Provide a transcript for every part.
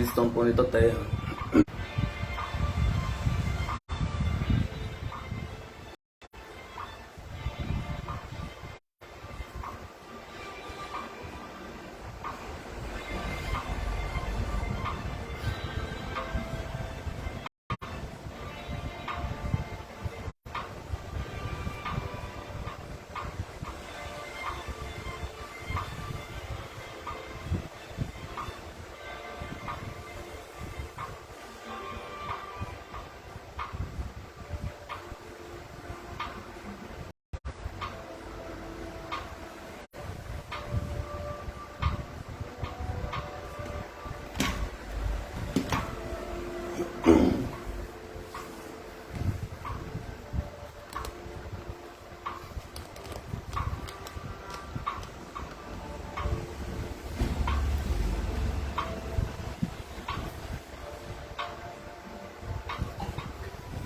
que estão no planeta Terra.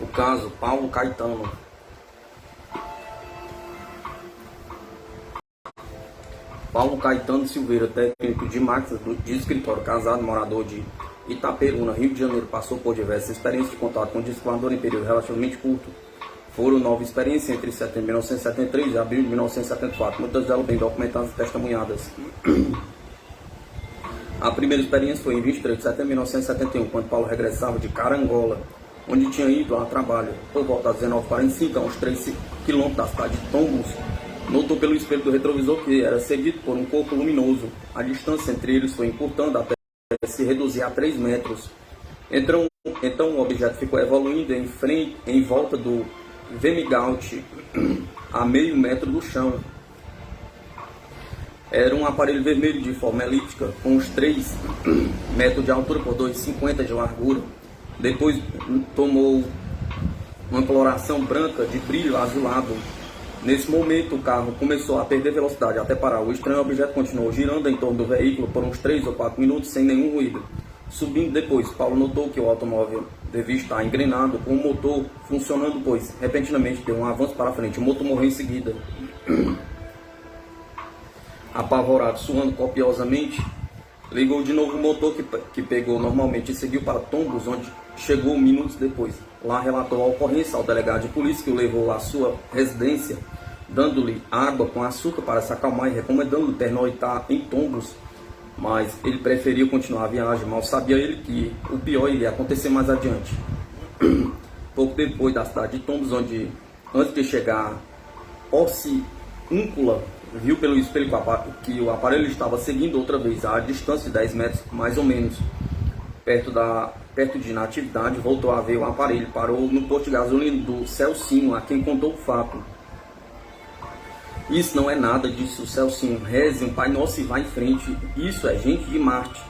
O caso Paulo Caetano. Paulo Caetano Silveira, técnico de máquinas de escritório, casado, morador de Itaperuna, Rio de Janeiro, passou por diversas experiências de contato com o disco voador em período relativamente curto. Foram 9 experiências entre setembro de 1973 e abril de 1974, muitas delas bem documentadas e testemunhadas. A primeira experiência foi em 23 de setembro de 1971, quando Paulo regressava de Carangola, onde tinha ido a trabalho. Por volta das 19h45, a uns 3 km da cidade de Tombos, notou pelo espelho do retrovisor que era seguido por um corpo luminoso. A distância entre eles foi encurtando até se reduzir a 3 metros. Então o objeto ficou evoluindo em volta do Vemigaut, a meio metro do chão. Era um aparelho vermelho de forma elíptica, com uns 3 metros de altura por 2,50 de largura. Depois tomou uma coloração branca de brilho azulado. Nesse momento, o carro começou a perder velocidade até parar. O estranho objeto continuou girando em torno do veículo por uns 3 ou 4 minutos sem nenhum ruído. Subindo depois, Paulo notou que o automóvel devia estar engrenado com o motor funcionando, pois repentinamente deu um avanço para frente. O motor morreu em seguida. Apavorado, suando copiosamente, ligou de novo o motor que pegou normalmente e seguiu para Tombos, onde chegou minutos depois. Lá relatou a ocorrência ao delegado de polícia, que o levou à sua residência, dando-lhe água com açúcar para se acalmar e recomendando-lhe pernoitar em Tombos. Mas ele preferiu continuar a viagem, mal sabia ele que o pior iria acontecer mais adiante. Pouco depois da cidade de Tombos, onde, antes de chegar a Orciúncula, viu pelo espelho que o aparelho estava seguindo outra vez a distância de 10 metros, mais ou menos. Perto de Natividade, voltou a ver o aparelho, parou no posto de gasolina do Celcinho, a quem contou o fato. Isso não é nada, disse o Celcinho. Reze um Pai Nosso e vá em frente. Isso é gente de Marte.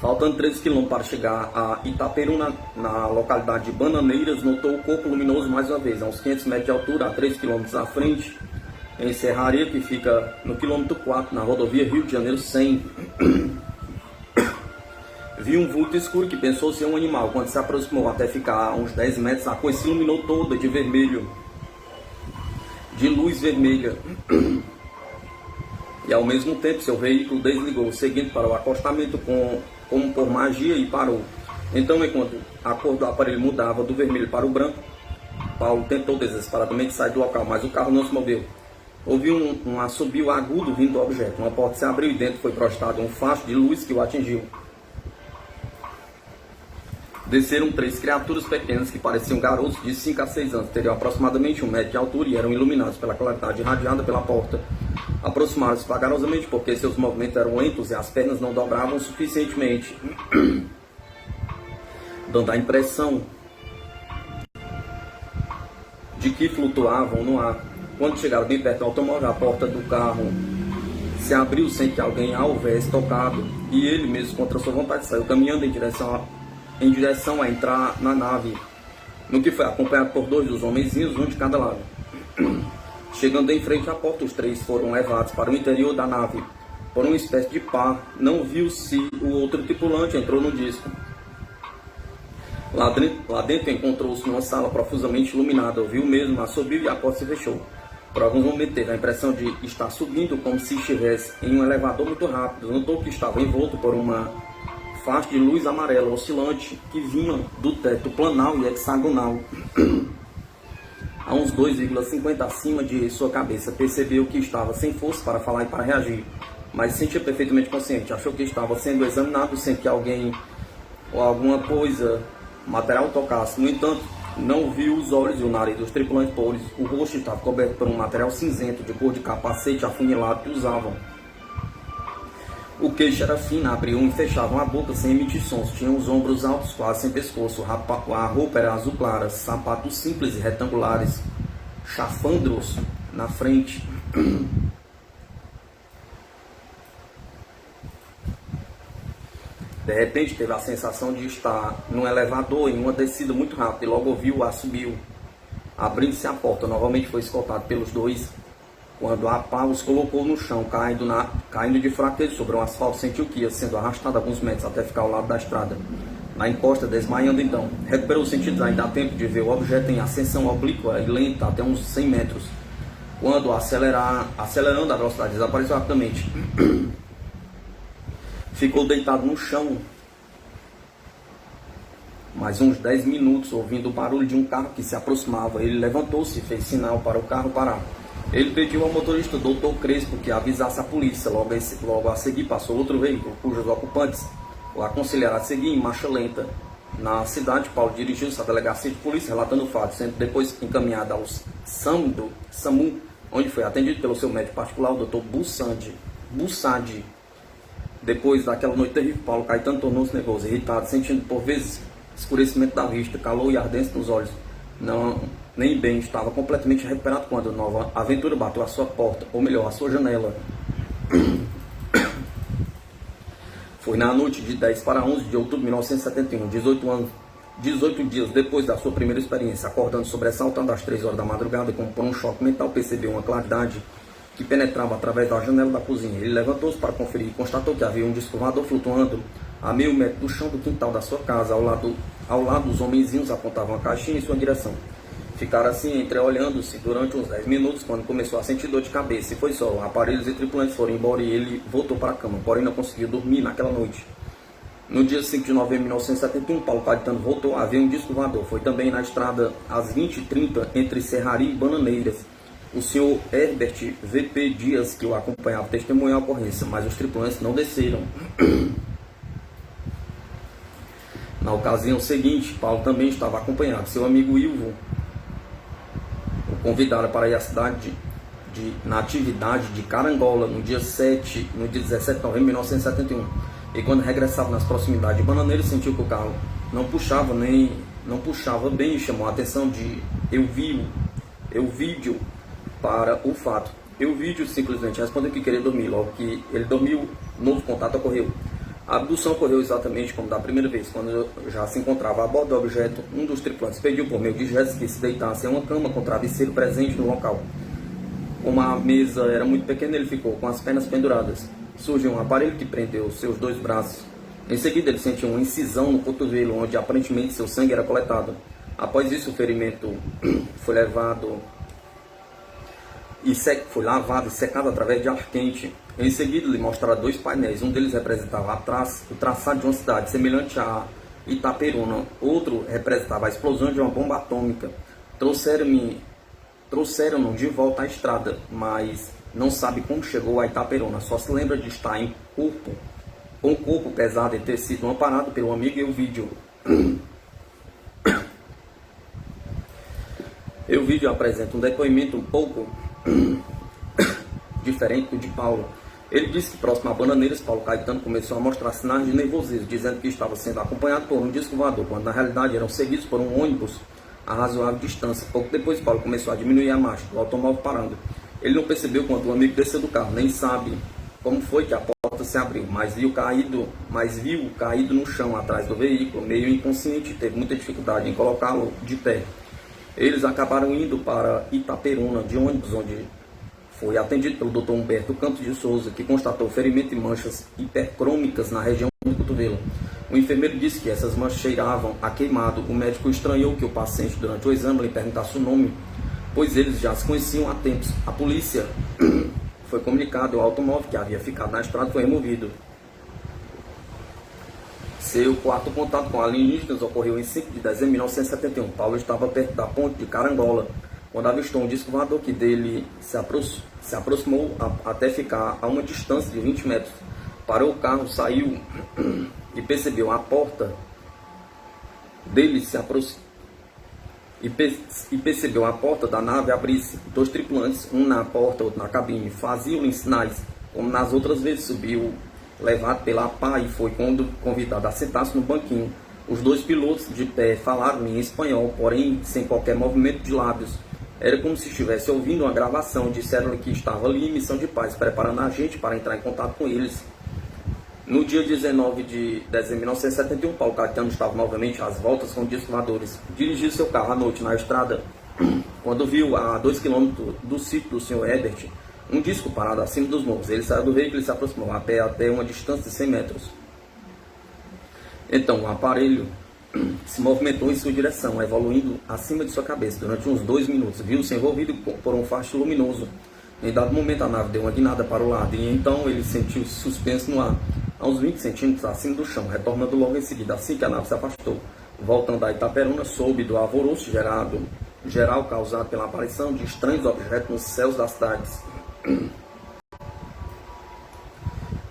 Faltando 13 km para chegar a Itaperuna, na localidade de Bananeiras, notou o corpo luminoso mais uma vez, a uns 500 metros de altura, a 3 km à frente, em Serraria, que fica no quilômetro 4, na rodovia Rio de Janeiro 100. Viu um vulto escuro que pensou ser um animal. Quando se aproximou até ficar a uns 10 metros, a coisa se iluminou toda de vermelho, de luz vermelha. E ao mesmo tempo seu veículo desligou, seguindo para o acostamento como por magia, e parou. Então, enquanto a cor do aparelho mudava do vermelho para o branco, Paulo tentou desesperadamente sair do local, mas o carro não se moveu. Ouviu um assobio agudo vindo do objeto. Uma porta se abriu e dentro foi projetado um facho de luz que o atingiu. Desceram 3 criaturas pequenas que pareciam garotos de 5 a 6 anos, teriam aproximadamente 1 metro de altura e eram iluminados pela claridade irradiada pela porta. Aproximaram-se vagarosamente porque seus movimentos eram lentos e as pernas não dobravam suficientemente, dando a impressão de que flutuavam no ar. Quando chegaram bem perto do automóvel, a porta do carro se abriu sem que alguém a houvesse tocado, e ele mesmo, contra sua vontade, saiu caminhando em direção a entrar na nave, no que foi acompanhado por 2 dos homenzinhos, um de cada lado. Chegando em frente à porta, os 3 foram levados para o interior da nave por uma espécie de pá. Não viu se o outro tripulante entrou no disco. Lá dentro encontrou-se numa sala profusamente iluminada. Ouviu mesmo assobio e a porta se fechou. Por alguns momentos teve a impressão de estar subindo como se estivesse em um elevador muito rápido. Notou que estava envolto por uma faixa de luz amarela oscilante que vinha do teto planal e hexagonal a uns 2,50 acima de sua cabeça. Percebeu que estava sem força para falar e para reagir, mas se sentia perfeitamente consciente. Achou que estava sendo examinado sem que alguém ou alguma coisa material tocasse. No entanto, não viu os olhos e o nariz dos tripulantes, pois o rosto estava coberto por um material cinzento de cor de capacete afunilado que usavam. O queixo era fino, abriam e fechavam a boca sem emitir sons. Tinham os ombros altos, quase sem pescoço. A roupa era azul clara, sapatos simples e retangulares, chafandros na frente. De repente teve a sensação de estar num elevador em uma descida muito rápida e logo ouviu o assobio. Abrindo-se a porta, novamente foi escoltado pelos dois. Quando a pá os colocou no chão, caindo de fraqueza sobre o asfalto, sentiu que ia sendo arrastado alguns metros até ficar ao lado da estrada. Na encosta, desmaiando então. Recuperou os sentidos ainda há tempo de ver o objeto em ascensão oblíqua e lenta até uns 100 metros. Quando acelerando a velocidade, desapareceu rapidamente. Ficou deitado no chão mais uns 10 minutos, ouvindo o barulho de um carro que se aproximava. Ele levantou-se e fez sinal para o carro parar. Ele pediu ao motorista Dr. Crespo que avisasse a polícia. Logo a seguir passou outro veículo, cujos ocupantes o aconselharam a seguir em marcha lenta. Na cidade, Paulo dirigiu-se à delegacia de polícia relatando o fato, sendo depois encaminhado ao SAMU, onde foi atendido pelo seu médico particular, o Dr. Bussadi. Depois daquela noite terrível, Paulo Caetano tornou-se nervoso, irritado, sentindo por vezes escurecimento da vista, calor e ardência nos olhos. Nem bem estava completamente recuperado quando a nova aventura bateu à sua porta, ou melhor, à sua janela. Foi na noite de 10 para 11 de outubro de 1971, 18 dias depois da sua primeira experiência, acordando sobressaltando às 3 horas da madrugada, como por um choque mental, percebeu uma claridade que penetrava através da janela da cozinha. Ele levantou-se para conferir e constatou que havia um disco voador flutuando a meio metro do chão do quintal da sua casa. Ao lado, os homenzinhos apontavam a caixinha em sua direção. Ficaram assim, entreolhando-se durante uns 10 minutos, quando começou a sentir dor de cabeça. E foi só, aparelhos e tripulantes foram embora e ele voltou para a cama, porém não conseguiu dormir naquela noite. No dia 5 de novembro de 1971, Paulo Caetano voltou a ver um disco voador. Foi também na estrada às 20h30, entre Serraria e Bananeiras. O senhor Herbert VP Dias, que o acompanhava, testemunhou a ocorrência, mas os tripulantes não desceram. Na ocasião seguinte, Paulo também estava acompanhado. Seu amigo Ilvo o convidaram para ir à cidade de Natividade de Carangola no dia 17 de novembro de 1971. E quando regressava nas proximidades de Bananeiras, sentiu que o carro não puxava bem e chamou a atenção de Euvídio para o fato. Euvídio simplesmente respondeu que queria dormir. Logo que ele dormiu, novo contato ocorreu. A abdução ocorreu exatamente como da primeira vez. Quando já se encontrava a bordo do objeto, um dos tripulantes pediu por meio de gestos que se deitasse em uma cama com travesseiro presente no local. Como a mesa era muito pequena, ele ficou com as pernas penduradas. Surgiu um aparelho que prendeu seus dois braços. Em seguida, ele sentiu uma incisão no cotovelo, onde aparentemente seu sangue era coletado. Após isso, o ferimento foi lavado e secado através de ar quente. Em seguida, lhe mostraram dois painéis. Um deles representava o traçado de uma cidade semelhante a Itaperuna. Outro representava a explosão de uma bomba atômica. Trouxeram-no de volta à estrada, mas não sabe como chegou a Itaperuna. Só se lembra de estar com o corpo pesado e ter sido amparado pelo amigo Euvídio. Euvídio apresenta um depoimento um pouco diferente do de Paulo. Ele disse que próximo a Bananeiras, Paulo Caetano começou a mostrar sinais de nervosismo, dizendo que estava sendo acompanhado por um disco voador, quando na realidade eram seguidos por um ônibus a razoável distância. Pouco depois, Paulo começou a diminuir a marcha, o automóvel parando. Ele não percebeu quando o amigo desceu do carro, nem sabe como foi que a porta se abriu, mas viu caído no chão atrás do veículo, meio inconsciente, teve muita dificuldade em colocá-lo de pé. Eles acabaram indo para Itaperuna de ônibus, onde foi atendido pelo Dr. Humberto Campos de Souza, que constatou ferimento e manchas hipercrômicas na região do cotovelo. O enfermeiro disse que essas manchas cheiravam a queimado. O médico estranhou que o paciente, durante o exame, lhe perguntasse o nome, pois eles já se conheciam há tempos. A polícia foi comunicado, o automóvel que havia ficado na estrada foi removido. Seu quarto contato com alienígenas ocorreu em 5 de dezembro de 1971. Paulo estava perto da ponte de Carangola, quando avistou um disco voador que dele se aproximou até ficar a uma distância de 20 metros. Parou o carro, saiu e percebeu a porta dele percebeu a porta da nave abrir-se. Dois tripulantes, um na porta, outro na cabine, faziam-lhe sinais, como nas outras vezes. Subiu, levado pela pá, e foi convidado a sentar-se no banquinho. Os dois pilotos de pé falaram em espanhol, porém sem qualquer movimento de lábios. Era como se estivesse ouvindo uma gravação. Disseram-lhe que estava ali em missão de paz, preparando a gente para entrar em contato com eles. No dia 19 de dezembro de 1971, Paulo Caetano estava novamente às voltas com discos voadores. Dirigiu seu carro à noite na estrada, quando viu a 2 km do sítio do Sr. Herbert um disco parado acima dos morros. Ele saiu do veículo e se aproximou a pé até uma distância de 100 metros. Então o aparelho se movimentou em sua direção, evoluindo acima de sua cabeça. Durante uns 2 minutos, viu-se envolvido por um facho luminoso. Em dado momento, a nave deu uma guinada para o lado, e então ele sentiu-se suspenso no ar, a uns 20 centímetros acima do chão, retornando logo em seguida. Assim que a nave se afastou, voltando a Itaperuna, soube do alvoroço geral causado pela aparição de estranhos objetos nos céus das cidades.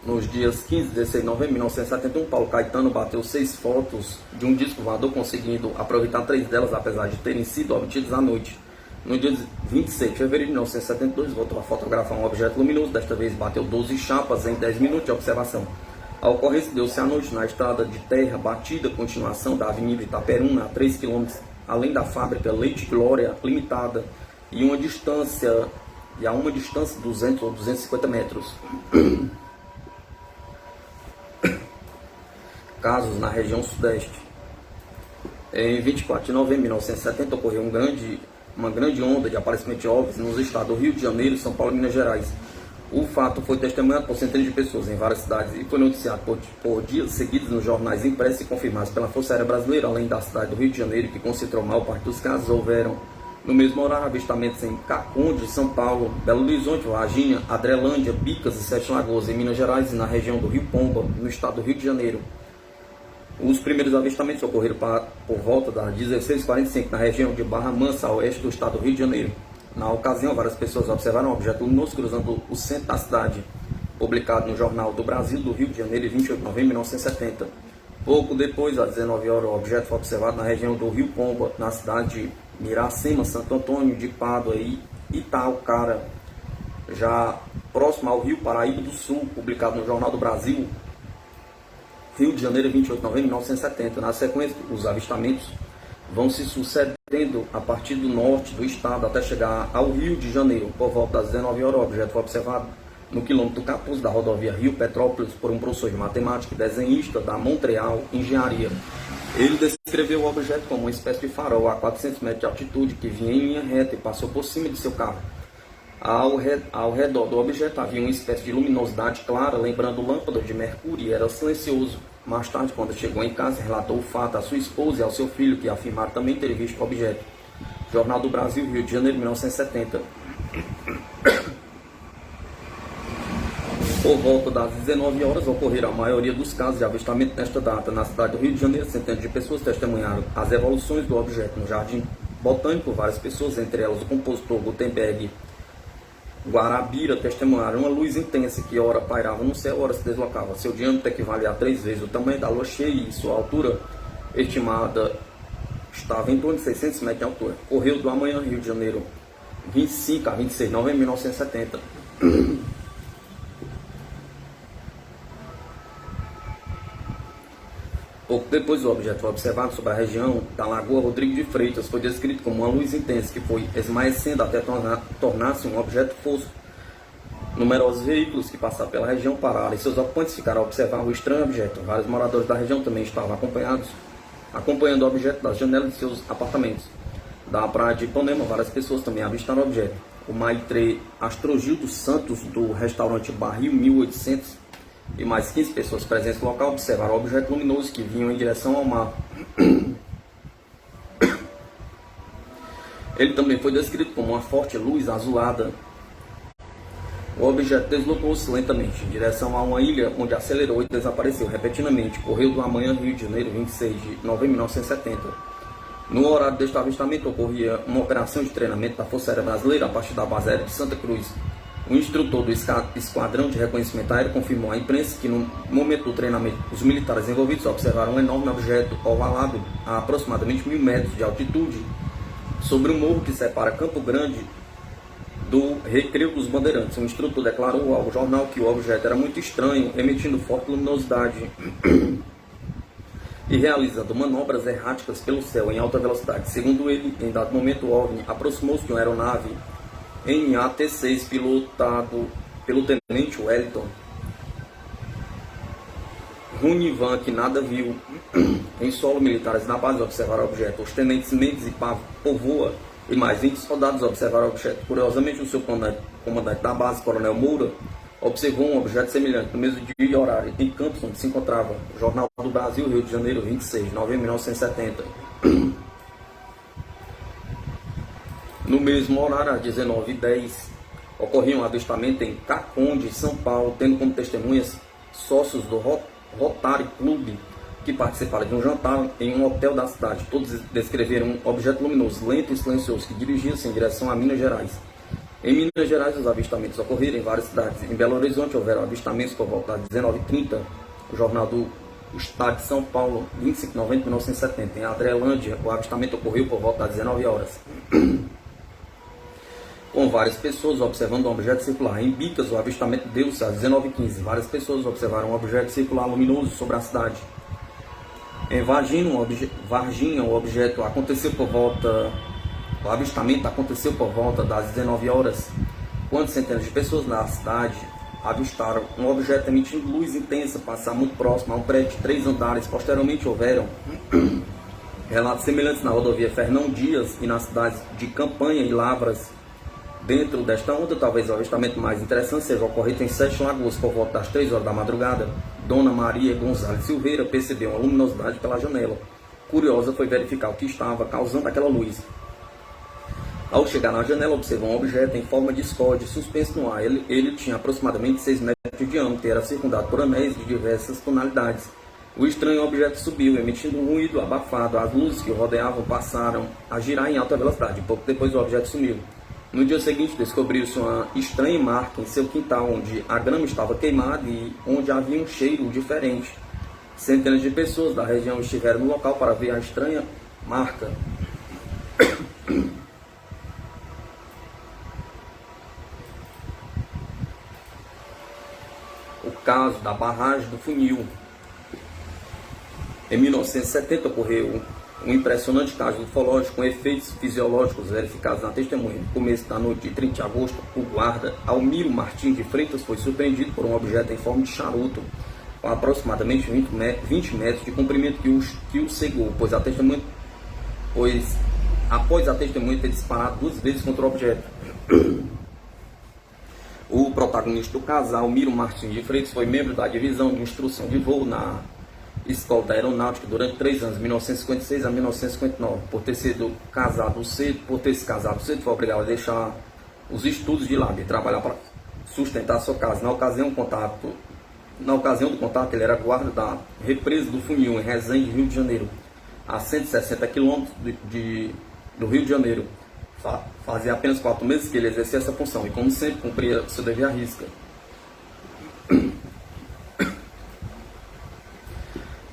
Nos dias 15 e 16 de novembro de 1971, Paulo Caetano bateu 6 fotos de um disco voador, conseguindo aproveitar 3 delas, apesar de terem sido obtidas à noite. No dia 26 de fevereiro de 1972, voltou a fotografar um objeto luminoso. Desta vez bateu 12 chapas em 10 minutos de observação. A ocorrência deu-se à noite na estrada de terra batida, continuação da Avenida Itaperuna, a 3 km, além da fábrica Leite Glória Limitada, e a uma distância de 200 ou 250 metros. Casos na região sudeste. Em 24 de novembro de 1970 ocorreu uma grande onda de aparecimento de OVNIs nos estados do Rio de Janeiro, São Paulo e Minas Gerais. O fato foi testemunhado por centenas de pessoas em várias cidades e foi noticiado por dias seguidos nos jornais impressos e confirmados pela Força Aérea Brasileira. Além da cidade do Rio de Janeiro, que concentrou a maior parte dos casos, houveram no mesmo horário avistamentos em Caconde, São Paulo, Belo Horizonte, Varginha, Adrelândia, Bicas e Sete Lagoas, em Minas Gerais, e na região do Rio Pomba, no estado do Rio de Janeiro. Os primeiros avistamentos ocorreram por volta das 16h45 na região de Barra Mansa, a oeste do estado do Rio de Janeiro. Na ocasião, várias pessoas observaram um objeto luminoso cruzando o centro da cidade, publicado no Jornal do Brasil do Rio de Janeiro, em 28 de novembro de 1970. Pouco depois, às 19 horas, o objeto foi observado na região do Rio Pomba, na cidade de Miracema, Santo Antônio de Pádua e Itaucara, já próximo ao Rio Paraíba do Sul, publicado no Jornal do Brasil, Rio de Janeiro, 28 de novembro de 1970. Na sequência, os avistamentos vão se sucedendo a partir do norte do estado até chegar ao Rio de Janeiro. Por volta das 19 horas, o objeto foi observado no quilômetro 14 da rodovia Rio Petrópolis por um professor de matemática e desenhista da Montreal Engenharia. Ele descreveu o objeto como uma espécie de farol a 400 metros de altitude que vinha em linha reta e passou por cima de seu carro. Ao redor do objeto havia uma espécie de luminosidade clara, lembrando lâmpadas de mercúrio, e era silencioso. Mais tarde, quando chegou em casa, relatou o fato à sua esposa e ao seu filho, que afirmaram também ter visto o objeto. Jornal do Brasil, Rio de Janeiro, 1970. Por volta das 19 horas, ocorreram a maioria dos casos de avistamento nesta data. Na cidade do Rio de Janeiro, centenas de pessoas testemunharam as evoluções do objeto. No Jardim Botânico, várias pessoas, entre elas o compositor Gutenberg Guarabira, testemunharam uma luz intensa que ora pairava no céu, ora se deslocava. Seu diâmetro equivalia a 3 vezes o tamanho da lua cheia e sua altura estimada estava em torno de 600 metros de altura. Correio do Amanhã, Rio de Janeiro, 25 a 26 de novembro de 1970. Pouco depois, o objeto foi observado sobre a região da Lagoa Rodrigo de Freitas. Foi descrito como uma luz intensa que foi esmaecendo até tornar-se um objeto fosco. Numerosos veículos que passaram pela região pararam e seus ocupantes ficaram a observar o estranho objeto. Vários moradores da região também estavam acompanhando o objeto das janelas de seus apartamentos. Da praia de Ipanema, várias pessoas também avistaram o objeto. O maitre Astrogildo Santos, do restaurante Barril 1800, e mais 15 pessoas presentes no local observaram o objeto luminoso que vinha em direção ao mar. Ele também foi descrito como uma forte luz azulada. O objeto deslocou-se lentamente em direção a uma ilha, onde acelerou e desapareceu repentinamente. Correio do Amanhã, Rio de Janeiro, 26 de novembro de 1970. No horário deste avistamento ocorria uma operação de treinamento da Força Aérea Brasileira a partir da base aérea de Santa Cruz. O instrutor do Esquadrão de Reconhecimento Aéreo confirmou à imprensa que no momento do treinamento os militares envolvidos observaram um enorme objeto ovalado a aproximadamente 1.000 metros de altitude sobre um morro que separa Campo Grande do Recreio dos Bandeirantes. O instrutor declarou ao jornal que o objeto era muito estranho, emitindo forte luminosidade e realizando manobras erráticas pelo céu em alta velocidade. Segundo ele, em dado momento o OVNI aproximou-se de uma aeronave NAT-6 pilotado pelo tenente Wellington Runivan, que nada viu. Em solo, militares na base observaram o objeto. Os tenentes Mendes e Povoa e mais 20 soldados observaram o objeto. Curiosamente, o seu comandante da base, Coronel Moura, observou um objeto semelhante no mesmo dia e horário em Campos, onde se encontrava. Jornal do Brasil, Rio de Janeiro, 26 de novembro de 1970. No mesmo horário, às 19h10, ocorreu um avistamento em Caconde, São Paulo, tendo como testemunhas sócios do Rotary Club, que participaram de um jantar em um hotel da cidade. Todos descreveram um objeto luminoso, lento e silencioso, que dirigia-se em direção a Minas Gerais. Em Minas Gerais, os avistamentos ocorreram em várias cidades. Em Belo Horizonte, houveram avistamentos por volta das 19h30. O jornal do Estado de São Paulo, 25 de novembro de 1970. Em Adrelândia, o avistamento ocorreu por volta das 19 horas. Com várias pessoas observando um objeto circular. Em Bicas, o avistamento deu-se às 19h15. Várias pessoas observaram um objeto circular luminoso sobre a cidade. Em Varginha, o objeto aconteceu por volta... O avistamento aconteceu por volta das 19 horas, quando centenas de pessoas na cidade avistaram um objeto emitindo luz intensa passar muito próximo a um prédio de 3 andares. Posteriormente houveram relatos semelhantes na rodovia Fernão Dias e nas cidades de Campanha e Lavras. Dentro desta onda, talvez o avistamento mais interessante seja ocorrido em Sete Lagoas por volta das 3 horas da madrugada. Dona Maria Gonzalez Silveira percebeu uma luminosidade pela janela. Curiosa foi verificar o que estava causando aquela luz. Ao chegar na janela, observou um objeto em forma de discorde suspenso no ar. Ele tinha aproximadamente 6 metros de diâmetro e era circundado por anéis de diversas tonalidades. O estranho objeto subiu, emitindo um ruído abafado. As luzes que o rodeavam passaram a girar em alta velocidade. Pouco depois, o objeto sumiu. No dia seguinte, descobriu-se uma estranha marca em seu quintal, onde a grama estava queimada e onde havia um cheiro diferente. Centenas de pessoas da região estiveram no local para ver a estranha marca. O caso da barragem do Funil. Em 1970 ocorreu um impressionante caso ufológico com efeitos fisiológicos verificados na testemunha. No começo da noite de 30 de agosto, o guarda Almiro Martins de Freitas foi surpreendido por um objeto em forma de charuto, com aproximadamente 20 metros de comprimento que o cegou, após a testemunha ter disparado 2 vezes contra o objeto. O protagonista do caso, Almiro Martins de Freitas, foi membro da divisão de instrução de voo na Escola da Aeronáutica durante 3 anos, 1956 a 1959. Por ter se casado cedo, foi obrigado a deixar os estudos de lado e trabalhar para sustentar sua casa. Na ocasião do contato, ele era guarda da represa do Funil, em Resende, Rio de Janeiro, a 160 quilômetros do Rio de Janeiro. Fazia apenas 4 meses que ele exercia essa função e, como sempre, cumpria seu dever à risca.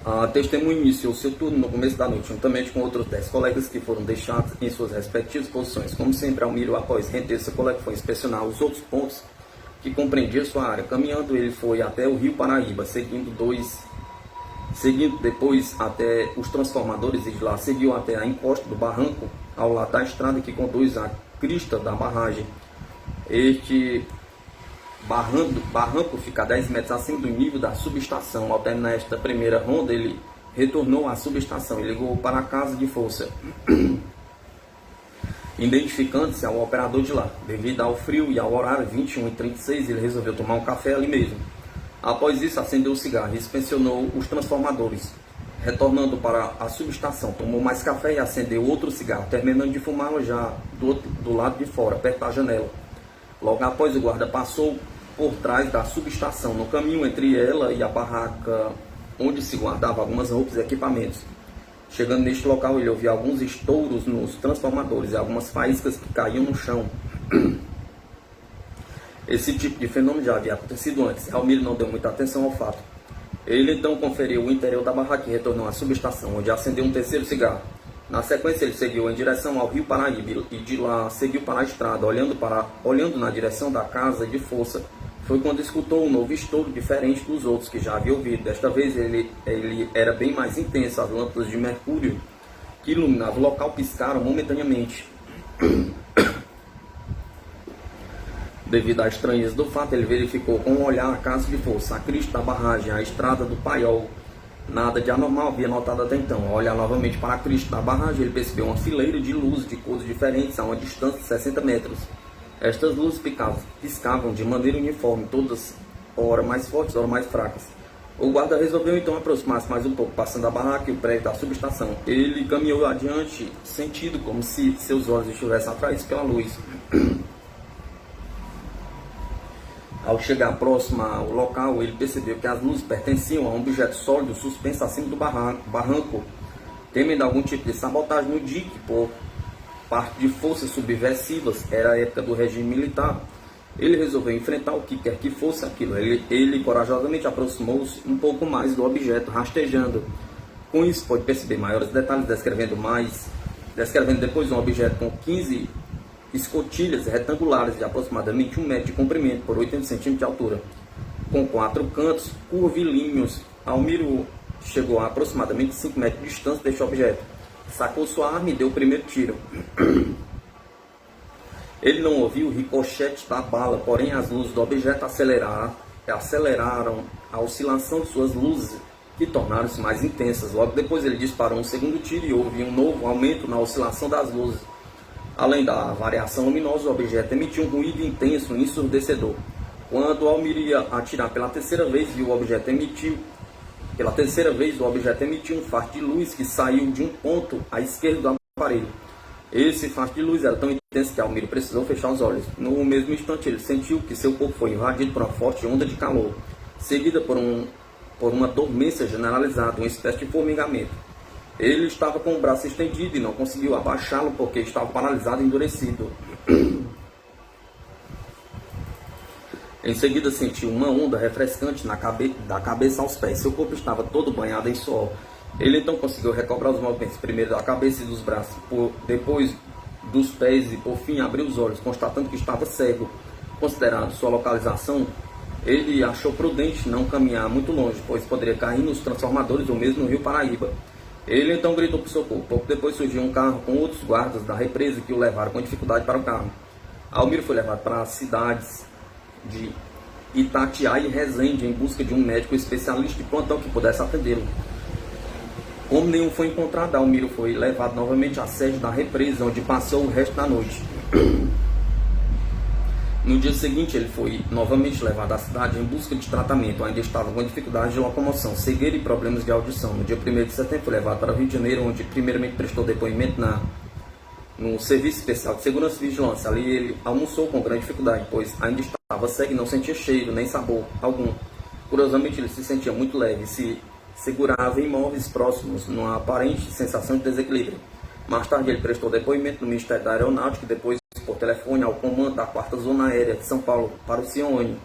A testemunha iniciou seu turno no começo da noite, juntamente com outros 10 colegas que foram deixados em suas respectivas posições. Como sempre, Almiro, após render seu colega, foi inspecionar os outros pontos que compreendiam sua área. Caminhando, ele foi até o Rio Paraíba, seguindo depois até os transformadores e de lá seguiu até a encosta do barranco ao lado da estrada que conduz à crista da barragem. Este barranco fica a 10 metros acima do nível da subestação. Ao terminar esta primeira ronda, ele retornou à subestação e ligou para a casa de força, identificando-se ao operador de lá. Devido ao frio e ao horário 21h36, ele resolveu tomar um café ali mesmo. Após isso, acendeu o cigarro e inspecionou os transformadores. Retornando para a subestação, tomou mais café e acendeu outro cigarro, terminando de fumá-lo já do lado de fora, perto da janela. Logo após, o guarda passou por trás da subestação, no caminho entre ela e a barraca onde se guardava algumas roupas e equipamentos. Chegando neste local, ele ouviu alguns estouros nos transformadores e algumas faíscas que caíam no chão. Esse tipo de fenômeno já havia acontecido antes. Almir não deu muita atenção ao fato. Ele então conferiu o interior da barraca e retornou à subestação, onde acendeu um terceiro cigarro. Na sequência, ele seguiu em direção ao Rio Paraíba e de lá seguiu para a estrada, olhando na direção da casa de força. Foi quando escutou um novo estouro diferente dos outros que já havia ouvido. Desta vez ele era bem mais intenso. As lâmpadas de mercúrio que iluminavam o local piscaram momentaneamente. Devido à estranheza do fato, ele verificou com um olhar a casa de força, a crista da barragem, a estrada do Paiol. Nada de anormal havia notado até então. Ao olhar novamente para a crista da barragem, ele percebeu uma fileira de luzes de cores diferentes a uma distância de 60 metros. Estas luzes piscavam de maneira uniforme, todas ora mais fortes, ora mais fracas. O guarda resolveu então aproximar-se mais um pouco, passando a barraca e o prédio da subestação. Ele caminhou adiante, sentindo como se seus olhos estivessem atraídos pela luz. Ao chegar próximo ao local, ele percebeu que as luzes pertenciam a um objeto sólido suspenso acima do barranco, temendo algum tipo de sabotagem no dique por parte de forças subversivas. Era a época do regime militar. Ele resolveu enfrentar o que quer que fosse aquilo. Ele corajosamente aproximou-se um pouco mais do objeto, rastejando. Com isso, pode perceber maiores detalhes, descrevendo depois um objeto com 15 escotilhas retangulares de aproximadamente 1 metro de comprimento por 80 centímetros de altura, com 4 cantos curvilíneos. Almir chegou a aproximadamente 5 metros de distância deste objeto. Sacou sua arma e deu o primeiro tiro. Ele não ouviu o ricochete da bala, porém as luzes do objeto aceleraram a oscilação de suas luzes, que tornaram-se mais intensas. Logo depois ele disparou um segundo tiro e houve um novo aumento na oscilação das luzes. Além da variação luminosa, o objeto emitiu um ruído intenso e ensurdecedor. Quando Almir ia atirar pela terceira vez, o objeto emitiu um faixe de luz que saiu de um ponto à esquerda do aparelho. Esse faixe de luz era tão intenso que Almir precisou fechar os olhos. No mesmo instante, ele sentiu que seu corpo foi invadido por uma forte onda de calor, seguida por uma dormência generalizada, uma espécie de formigamento. Ele estava com o braço estendido e não conseguiu abaixá-lo porque estava paralisado e endurecido. Em seguida sentiu uma onda refrescante da cabeça aos pés. Seu corpo estava todo banhado em suor. Ele então conseguiu recobrar os movimentos, primeiro da cabeça e dos braços, depois dos pés e por fim abriu os olhos, constatando que estava cego. Considerando sua localização, ele achou prudente não caminhar muito longe, pois poderia cair nos transformadores ou mesmo no Rio Paraíba. Ele então gritou por socorro. Pouco depois surgiu um carro com outros guardas da represa que o levaram com dificuldade para o carro. Almir foi levado para as cidades de Itatiaia e Resende em busca de um médico especialista de plantão que pudesse atendê-lo. Como nenhum foi encontrado, Almir foi levado novamente à sede da represa, onde passou o resto da noite. No dia seguinte, ele foi novamente levado à cidade em busca de tratamento. Ainda estava com dificuldade de locomoção, cegueira e problemas de audição. No dia 1º de setembro, foi levado para o Rio de Janeiro, onde primeiramente prestou depoimento no Serviço Especial de Segurança e Vigilância. Ali ele almoçou com grande dificuldade, pois ainda estava cego e não sentia cheiro nem sabor algum. Curiosamente, ele se sentia muito leve e se segurava em móveis próximos, numa aparente sensação de desequilíbrio. Mais tarde, ele prestou depoimento no Ministério da Aeronáutica e depois por telefone ao comando da 4ª Zona Aérea de São Paulo, para o Cione,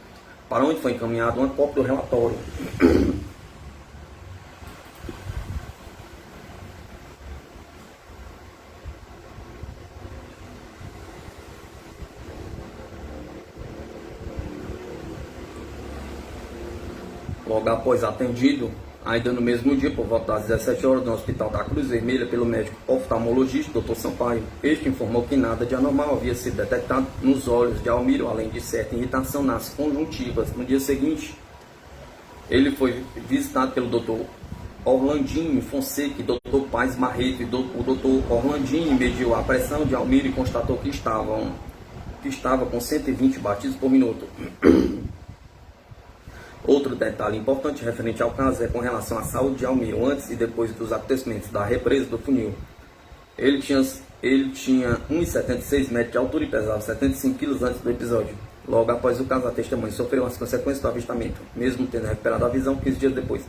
para onde foi encaminhado uma cópia do relatório. Logo após atendido, ainda no mesmo dia, por volta das 17 horas, no Hospital da Cruz Vermelha, pelo médico oftalmologista Dr. Sampaio, este informou que nada de anormal havia sido detectado nos olhos de Almir, além de certa irritação nas conjuntivas. No dia seguinte, ele foi visitado pelo Dr. Orlandini Fonseca e Dr. Paz Marreto. O Dr. Orlandini mediu a pressão de Almir e constatou que estava com 120 batidos por minuto. Outro detalhe importante referente ao caso é com relação à saúde de Almir, antes e depois dos acontecimentos da represa do funil. Ele tinha 1,76 metros de altura e pesava 75 quilos antes do episódio. Logo após o caso, a testemunha sofreu as consequências do avistamento, mesmo tendo recuperado a visão 15 dias depois.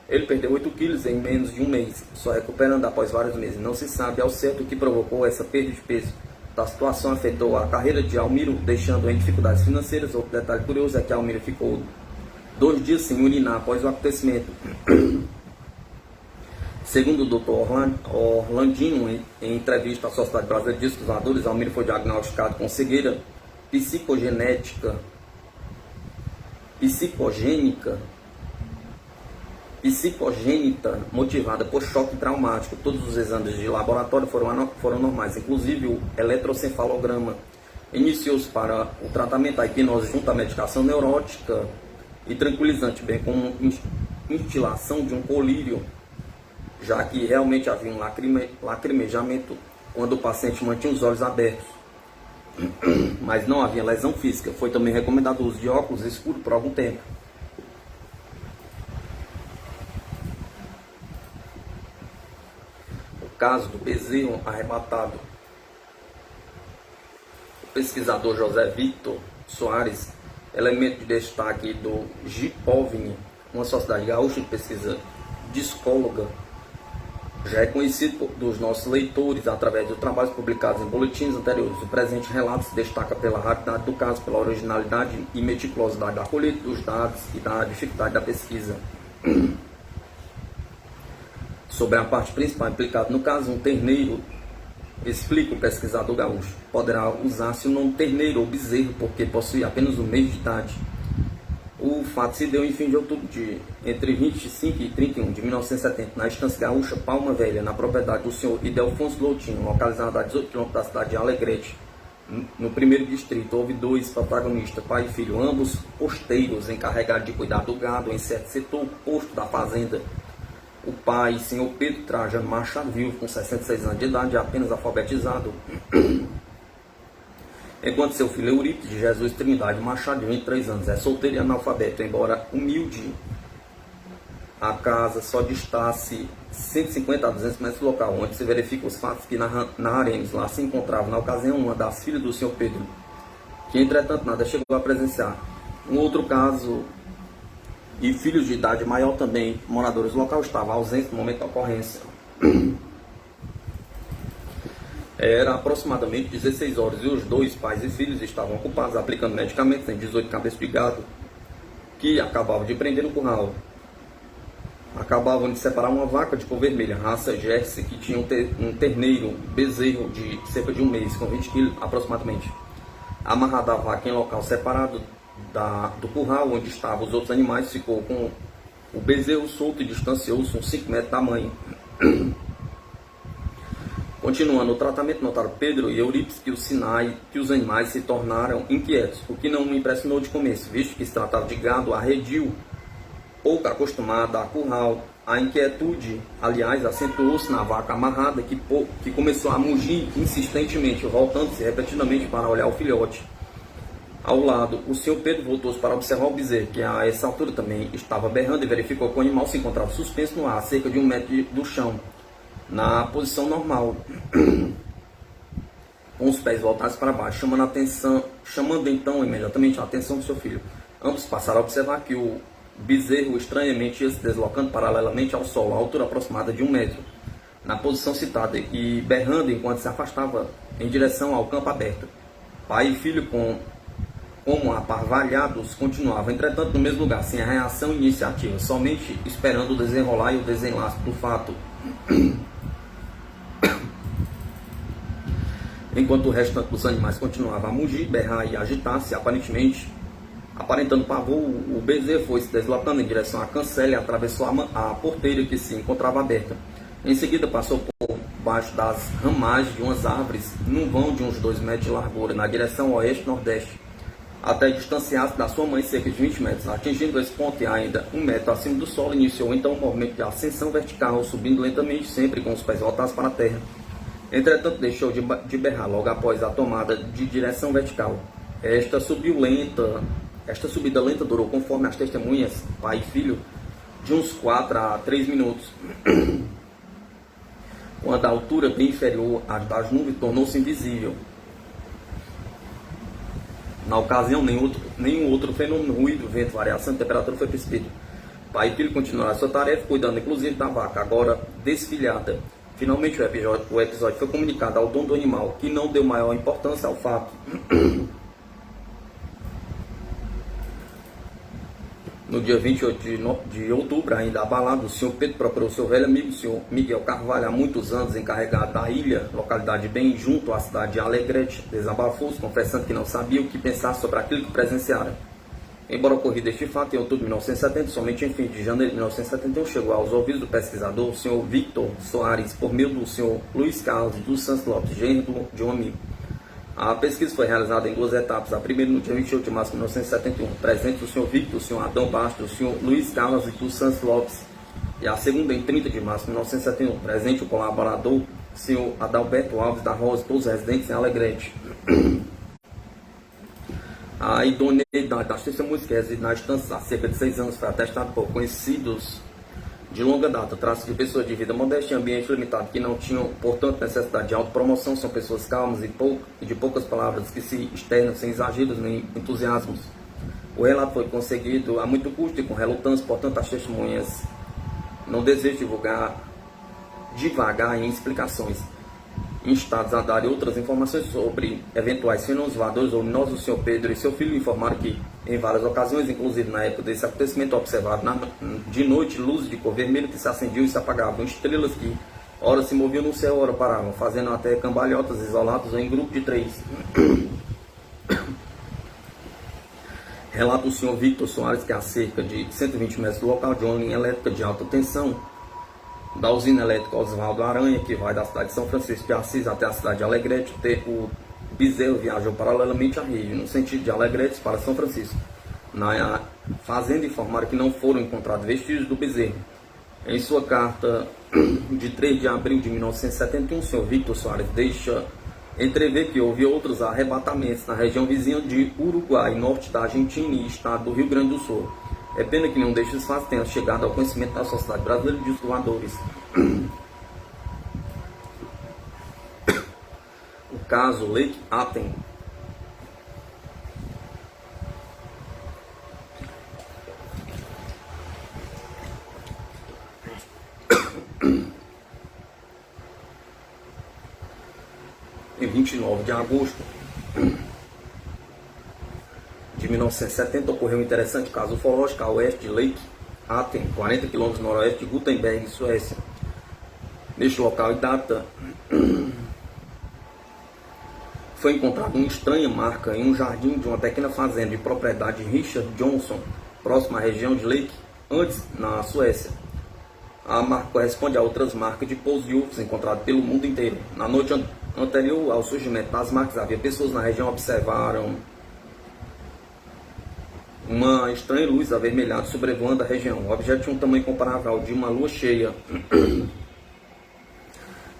Ele perdeu 8 quilos em menos de um mês, só recuperando após vários meses. Não se sabe ao certo o que provocou essa perda de peso. A situação afetou a carreira de Almiro, deixando em dificuldades financeiras. Outro detalhe curioso é que Almiro ficou 2 dias sem urinar após o acontecimento. Segundo o Dr. Orlandino, em entrevista à Sociedade Brasileira de Estudadores, Almiro foi diagnosticado com cegueira psicogênica motivada por choque traumático. Todos os exames de laboratório foram normais, inclusive o eletrocefalograma. Iniciou-se para o tratamento a hipnose junto à medicação neurótica e tranquilizante, bem como instilação de um colírio, já que realmente havia um lacrimejamento quando o paciente mantinha os olhos abertos, mas não havia lesão física. Foi também recomendado o uso de óculos escuros por algum tempo. O caso do bezerro arrebatado. O pesquisador José Victor Soares, elemento de destaque do GIPOVNI, uma sociedade gaúcha de pesquisa discóloga, já é conhecido dos nossos leitores através de trabalhos publicados em boletins anteriores. O presente relato se destaca pela rapidez do caso, pela originalidade e meticulosidade da colheita dos dados e da dificuldade da pesquisa. Sobre a parte principal implicada no caso, um terneiro, explica o pesquisador gaúcho, poderá usar-se o nome terneiro ou bezerro porque possui apenas um mês de idade. O fato se deu em fim de outubro entre 25 e 31 de 1970, na estância gaúcha Palma Velha, na propriedade do senhor Idelfonso Loutinho, localizada a 18 km da cidade de Alegrete, no primeiro distrito. Houve 2 protagonistas, pai e filho, ambos posteiros, encarregados de cuidar do gado em certo setor oposto da fazenda. O pai, senhor Pedro Trajano Machado, vivo com 66 anos de idade, apenas alfabetizado, enquanto seu filho Eurípides de Jesus Trindade Machado, de 23 anos, é solteiro e analfabeto. Embora humilde, a casa só distasse 150 a 200 metros do local, onde se verificam os fatos que narraremos. Lá se encontrava, na ocasião, uma das filhas do senhor Pedro, que entretanto nada chegou a presenciar. Um outro caso, e filhos de idade maior também, moradores do local, estavam ausentes no momento da ocorrência. Era aproximadamente 16 horas e os 2 pais e filhos estavam ocupados aplicando medicamentos em 18 cabeças de gado que acabavam de prender no curral. Acabavam de separar uma vaca de cor vermelha, raça Jersey, que tinha um terneiro bezerro de cerca de um mês, com 20 kg aproximadamente. Amarrada a vaca em local separado do curral onde estavam os outros animais, ficou com o bezerro solto e distanciou-se uns 5 metros da mãe. Continuando o tratamento, notaram Pedro e Eurípides que os animais se tornaram inquietos, o que não me impressionou de começo, visto que se tratava de gado arredio, pouco acostumado a curral. A inquietude, aliás, acentuou-se na vaca amarrada, que começou a mugir insistentemente, voltando-se repetidamente para olhar o filhote. Ao lado, o senhor Pedro voltou-se para observar o bezerro, que a essa altura também estava berrando, e verificou que o animal se encontrava suspenso no ar, a cerca de 1 metro do chão, na posição normal, com os pés voltados para baixo, chamando então imediatamente a atenção do seu filho. Ambos passaram a observar que o bezerro estranhamente ia se deslocando paralelamente ao solo, a altura aproximada de 1 metro, na posição citada, e berrando enquanto se afastava em direção ao campo aberto. Pai e filho, como aparvalhados, continuavam, entretanto, no mesmo lugar, sem a reação e iniciativa, somente esperando o desenrolar e o desenlace do fato. Enquanto o restante dos animais continuava a mugir, berrar e agitar-se, aparentando pavor, o bezerro foi se deslocando em direção à cancela e atravessou a porteira que se encontrava aberta. Em seguida passou por baixo das ramagens de umas árvores, num vão de uns 2 metros de largura, na direção oeste-nordeste, até distanciar-se da sua mãe cerca de 20 metros. Atingindo esse ponto e ainda 1 metro acima do solo, iniciou então um movimento de ascensão vertical, subindo lentamente, sempre com os pés voltados para a terra. Entretanto, deixou de berrar logo após a tomada de direção vertical. Esta subida lenta durou, conforme as testemunhas, pai e filho, de uns 4 a 3 minutos. Quando a altura bem inferior às das nuvens tornou-se invisível. Na ocasião, nenhum outro fenômeno, ruído, vento, variação de temperatura foi percebido. Pai e filho continuaram a sua tarefa, cuidando inclusive da vaca, agora desfilhada. Finalmente, o episódio foi comunicado ao dono do animal, que não deu maior importância ao fato. No dia 28 de outubro, ainda abalado, o senhor Pedro procurou seu velho amigo, o senhor Miguel Carvalho, há muitos anos encarregado da ilha, localidade bem junto à cidade de Alegrete. Desabafou-se, confessando que não sabia o que pensar sobre aquilo que presenciara. Embora ocorrido este fato em outubro de 1970, somente em fim de janeiro de 1971 chegou aos ouvidos do pesquisador, o senhor Victor Soares, por meio do senhor Luiz Carlos dos Santos Lopes, genro de um amigo. A pesquisa foi realizada em duas etapas. A primeira no dia 28 de março de 1971, presente o senhor Victor, o senhor Adão Bastos, o senhor Luiz Carlos dos Santos Lopes. E a segunda em 30 de março de 1971, presente o colaborador, o senhor Adalberto Alves da Rosa, todos residentes em Alegrete. A idoneidade das testemunhas que residem na estância há cerca de 6 anos foi atestada por conhecidos de longa data. Trata-se de pessoas de vida modesta e ambiente limitado, que não tinham, portanto, necessidade de autopromoção. São pessoas calmas e de poucas palavras, que se externam sem exageros nem entusiasmos. O relato foi conseguido a muito custo e com relutância, portanto, as testemunhas não desejam divagar em explicações. Instados a dar outras informações sobre eventuais fenômenos voadores ou luminosos, o senhor Pedro e seu filho informaram que, em várias ocasiões, inclusive na época desse acontecimento, observaram de noite luzes de cor vermelha que se acendiam e se apagavam, estrelas que ora se moviam no céu, ora paravam, fazendo até cambalhotas isolados ou em grupo de 3. Relata o senhor Victor Soares que a cerca de 120 metros do local de uma linha elétrica de alta tensão da usina elétrica Oswaldo Aranha, que vai da cidade de São Francisco de Assis até a cidade de Alegrete, o bezerro viajou paralelamente à rede, no sentido de Alegrete para São Francisco. Na fazenda informaram que não foram encontrados vestígios do bezerro. Em sua carta de 3 de abril de 1971, o senhor Victor Soares deixa entrever que houve outros arrebatamentos na região vizinha de Uruguai, norte da Argentina e estado do Rio Grande do Sul. É pena que nenhum destes fatos tenha chegado ao conhecimento da Sociedade Brasileira de Voadores. O caso Lake Aten. Em 29 de agosto de 1970 ocorreu um interessante caso ufológico a oeste de Lake Aten, 40 km noroeste de Gutenberg, Suécia. Neste local e data foi encontrada uma estranha marca em um jardim de uma pequena fazenda de propriedade de Richard Johnson, próxima à região de Lake Andes, na Suécia. A marca corresponde a outras marcas de pousos de UFOs encontradas pelo mundo inteiro. Na noite anterior ao surgimento das marcas, havia pessoas na região que observaram uma estranha luz avermelhada sobrevoando a região. O objeto tinha um tamanho comparável ao de uma lua cheia.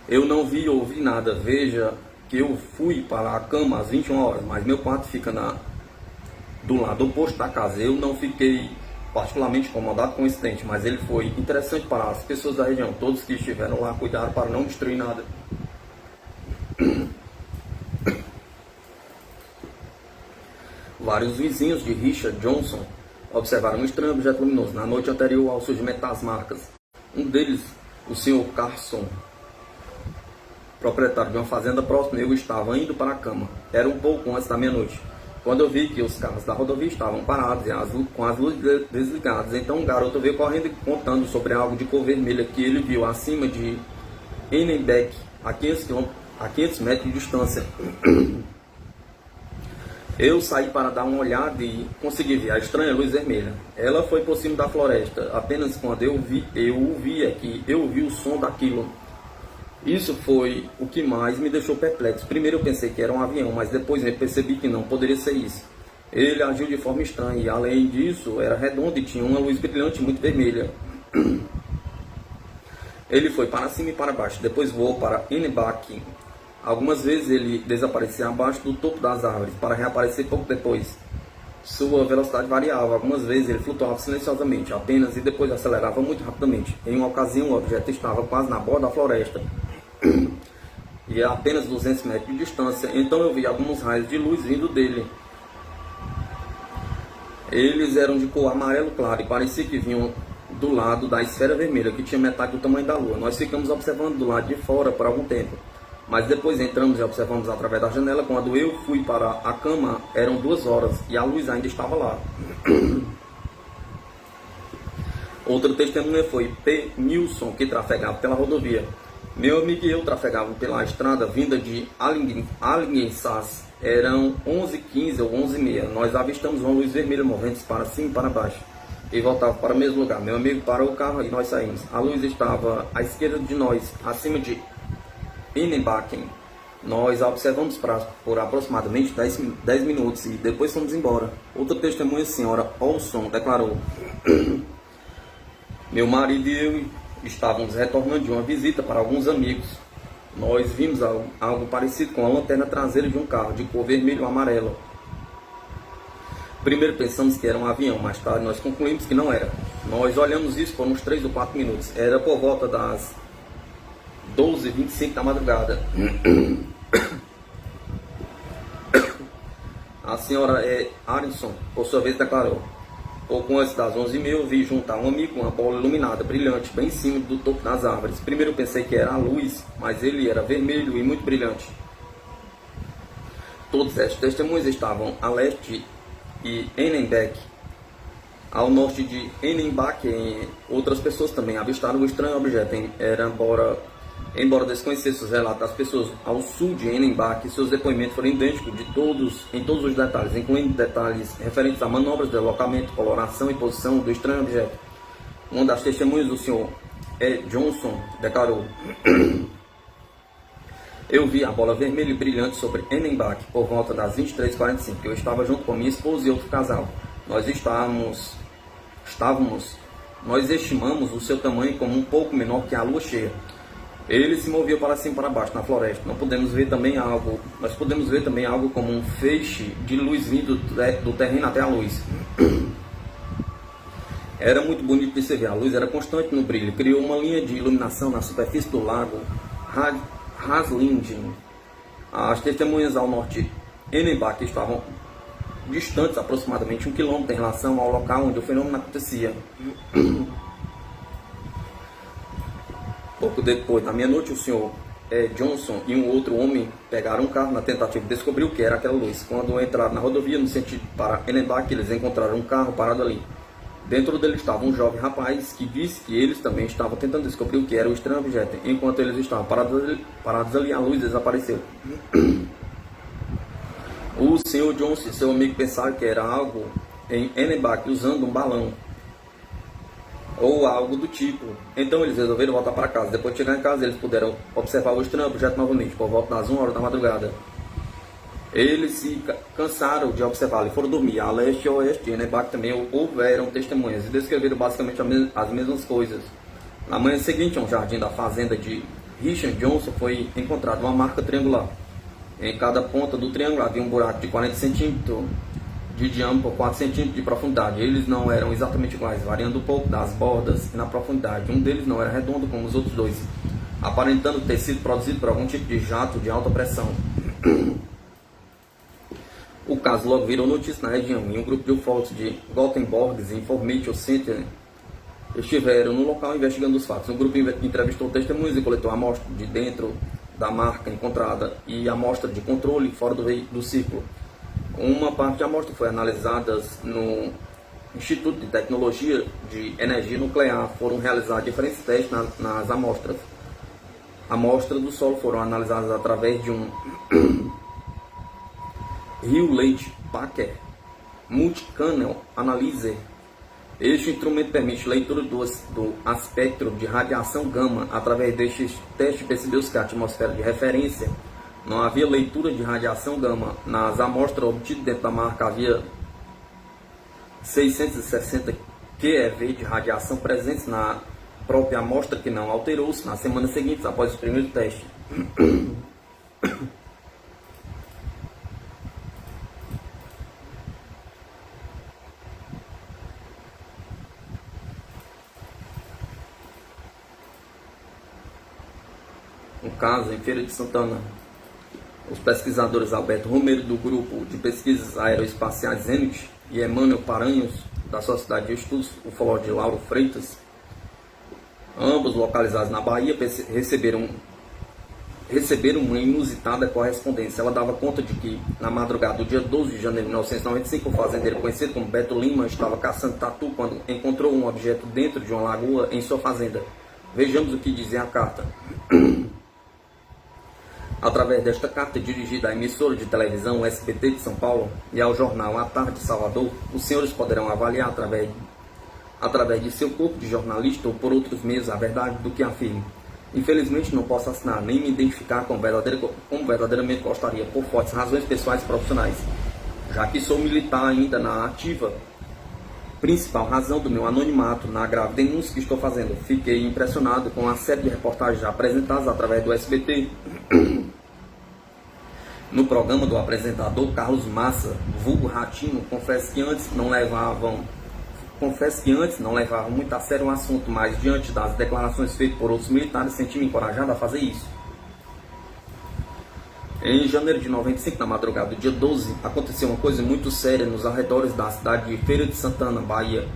Eu não vi ou ouvi nada. Veja que eu fui para a cama às 21 horas, mas meu quarto fica do lado oposto da casa. Eu não fiquei particularmente incomodado com o incidente, mas ele foi interessante para as pessoas da região. Todos que estiveram lá cuidaram para não destruir nada. Vários vizinhos de Richard Johnson observaram um estranho objeto luminoso na noite anterior ao surgimento das marcas. Um deles, o Sr. Carson, proprietário de uma fazenda próxima, eu estava indo para a cama. Era um pouco antes da meia-noite, quando eu vi que os carros da rodovia estavam parados e com as luzes desligadas. Então um garoto veio correndo e contando sobre algo de cor vermelha que ele viu acima de Ennebeck, a 500 metros de distância. Eu saí para dar uma olhada e consegui ver a estranha luz vermelha. Ela foi por cima da floresta. Apenas quando eu ouvi o som daquilo. Isso foi o que mais me deixou perplexo. Primeiro eu pensei que era um avião, mas depois eu percebi que não poderia ser isso. Ele agiu de forma estranha e, além disso, era redondo e tinha uma luz brilhante muito vermelha. Ele foi para cima e para baixo, depois voou para Ennebeck. Algumas vezes ele desaparecia abaixo do topo das árvores, para reaparecer pouco depois. Sua velocidade variava. Algumas vezes ele flutuava silenciosamente, apenas, e depois acelerava muito rapidamente. Em uma ocasião, o objeto estava quase na borda da floresta e a apenas 200 metros de distância. Então eu vi alguns raios de luz vindo dele. Eles eram de cor amarelo claro e parecia que vinham do lado da esfera vermelha, que tinha metade do tamanho da Lua. Nós ficamos observando do lado de fora por algum tempo, mas depois entramos e observamos através da janela. Quando eu fui para a cama, eram 2 horas e a luz ainda estava lá. Outra testemunha foi P. Nilson, que trafegava pela rodovia. Meu amigo e eu trafegávamos pela estrada vinda de Allinguensas. Eram 11h15 ou 11h30. Nós avistamos uma luz vermelha movendo-se para cima e para baixo e voltava para o mesmo lugar. Meu amigo parou o carro e nós saímos. A luz estava à esquerda de nós, acima de Innenbacken. Nós a observamos por aproximadamente 10 minutos e depois fomos embora. Outra testemunha, a senhora Olson, declarou: meu marido e eu estávamos retornando de uma visita para alguns amigos. Nós vimos algo parecido com a lanterna traseira de um carro de cor vermelho ou amarelo. Primeiro pensamos que era um avião, mais tarde nós concluímos que não era. Nós olhamos isso por uns 3 ou 4 minutos. Era por volta das 12h25 da madrugada. A senhora Aronson, por sua vez, declarou: pouco antes das 11h30, eu vi juntar um amigo com uma bola iluminada, brilhante, bem em cima do topo das árvores. Primeiro eu pensei que era a luz, mas ele era vermelho e muito brilhante. Todos estes testemunhos estavam a leste e Ennenbeck, ao norte de Ennenbach. Outras pessoas também avistaram o estranho objeto, embora desconhecessem os relatos das pessoas ao sul de Ennenbach. Seus depoimentos foram idênticos em todos os detalhes, incluindo detalhes referentes a manobras de deslocamento, coloração e posição do estranho objeto. Uma das testemunhas, do Sr. E. Johnson, declarou: eu vi a bola vermelha e brilhante sobre Ennenbach por volta das 23h45. Eu estava junto com minha esposa e outro casal. Nós estimamos o seu tamanho como um pouco menor que a lua cheia. Ele se movia para cima e para baixo na floresta. Nós podemos ver também algo como um feixe de luz vindo do terreno até a luz. Era muito bonito de se ver. A luz era constante no brilho. Criou uma linha de iluminação na superfície do lago Haslingen. As testemunhas ao norte de Ennenbach estavam distantes aproximadamente 1 quilômetro em relação ao local onde o fenômeno acontecia. Pouco depois da meia-noite, o Sr. Johnson e um outro homem pegaram um carro na tentativa de descobrir o que era aquela luz. Quando entraram na rodovia no sentido para Ennenbach, eles encontraram um carro parado ali. Dentro dele estava um jovem rapaz que disse que eles também estavam tentando descobrir o que era o estranho objeto. Enquanto eles estavam parados ali, a luz desapareceu. O Sr. Johnson e seu amigo pensaram que era algo em Ennenbach usando um balão ou algo do tipo. Então eles resolveram voltar para casa. Depois de chegar em casa, eles puderam observar o estranho objeto novamente por volta das 1h da madrugada. Eles se cansaram de observá-lo e foram dormir. A leste e oeste de Ennenbach também houveram testemunhas e descreveram basicamente as mesmas coisas. Na manhã seguinte, um jardim da fazenda de Richard Johnson foi encontrado uma marca triangular. Em cada ponta do triângulo havia um buraco de 40 centímetros de diâmetro por 4 centímetros de profundidade. Eles não eram exatamente iguais, variando um pouco das bordas e na profundidade. Um deles não era redondo como os outros dois, aparentando ter sido produzido por algum tipo de jato de alta pressão. O caso logo virou notícia na região e um grupo de ufólogos de Gothenburg Information Center estiveram no local investigando os fatos. O grupo entrevistou testemunhas e coletou amostra de dentro da marca encontrada e amostra de controle fora do círculo. Uma parte da amostra foi analisada no Instituto de Tecnologia de Energia Nuclear. Foram realizados diferentes testes nas amostras. Amostras do solo foram analisadas através de um Hewlett-Packard Multi-Channel Analyzer. Este instrumento permite leitura do espectro de radiação gama. Através destes testes, percebeu-se que a atmosfera de referência não havia leitura de radiação gama. Nas amostras obtidas dentro da marca havia 660 keV de radiação presentes na própria amostra, que não alterou-se nas semanas seguintes após o primeiro teste. No caso, em Feira de Santana, os pesquisadores Alberto Romero, do Grupo de Pesquisas Aeroespaciais Zenit, e Emmanuel Paranhos, da Sociedade de Estudos Ufológicos de Lauro Freitas, ambos localizados na Bahia, receberam uma inusitada correspondência. Ela dava conta de que, na madrugada do dia 12 de janeiro de 1995, o fazendeiro conhecido como Beto Lima estava caçando tatu quando encontrou um objeto dentro de uma lagoa em sua fazenda. Vejamos o que dizia a carta. Através desta carta dirigida à emissora de televisão SBT de São Paulo e ao jornal A Tarde de Salvador, os senhores poderão avaliar através de seu corpo de jornalista ou por outros meios a verdade do que afirmo. Infelizmente não posso assinar nem me identificar como verdadeiramente gostaria, por fortes razões pessoais e profissionais, já que sou militar ainda na ativa. Principal razão do meu anonimato na grave denúncia que estou fazendo. Fiquei impressionado com a série de reportagens apresentadas através do SBT. No programa do apresentador Carlos Massa, vulgo Ratinho, confesso que antes não levavam muito a sério o assunto, mas diante das declarações feitas por outros militares, senti-me encorajado a fazer isso. Em janeiro de 95, na madrugada do dia 12, aconteceu uma coisa muito séria nos arredores da cidade de Feira de Santana, Bahia.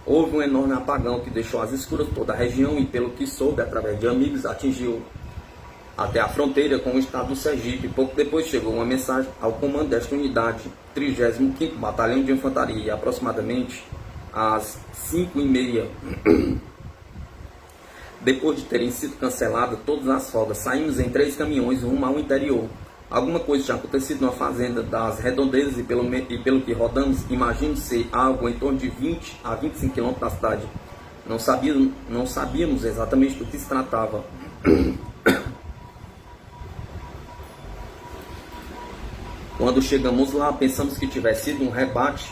Houve um enorme apagão que deixou às escuras toda a região e, pelo que soube, através de amigos, atingiu até a fronteira com o estado do Sergipe. Pouco depois chegou uma mensagem ao comando desta unidade, 35º Batalhão de Infantaria, e aproximadamente às 5h30, depois de terem sido canceladas todas as folgas, saímos em 3 caminhões rumo ao interior. Alguma coisa tinha acontecido na fazenda das redondezas e pelo que rodamos, imagino ser algo em torno de 20 a 25 quilômetros da cidade. Não sabíamos exatamente do que se tratava. Quando chegamos lá, pensamos que tivesse sido um rebate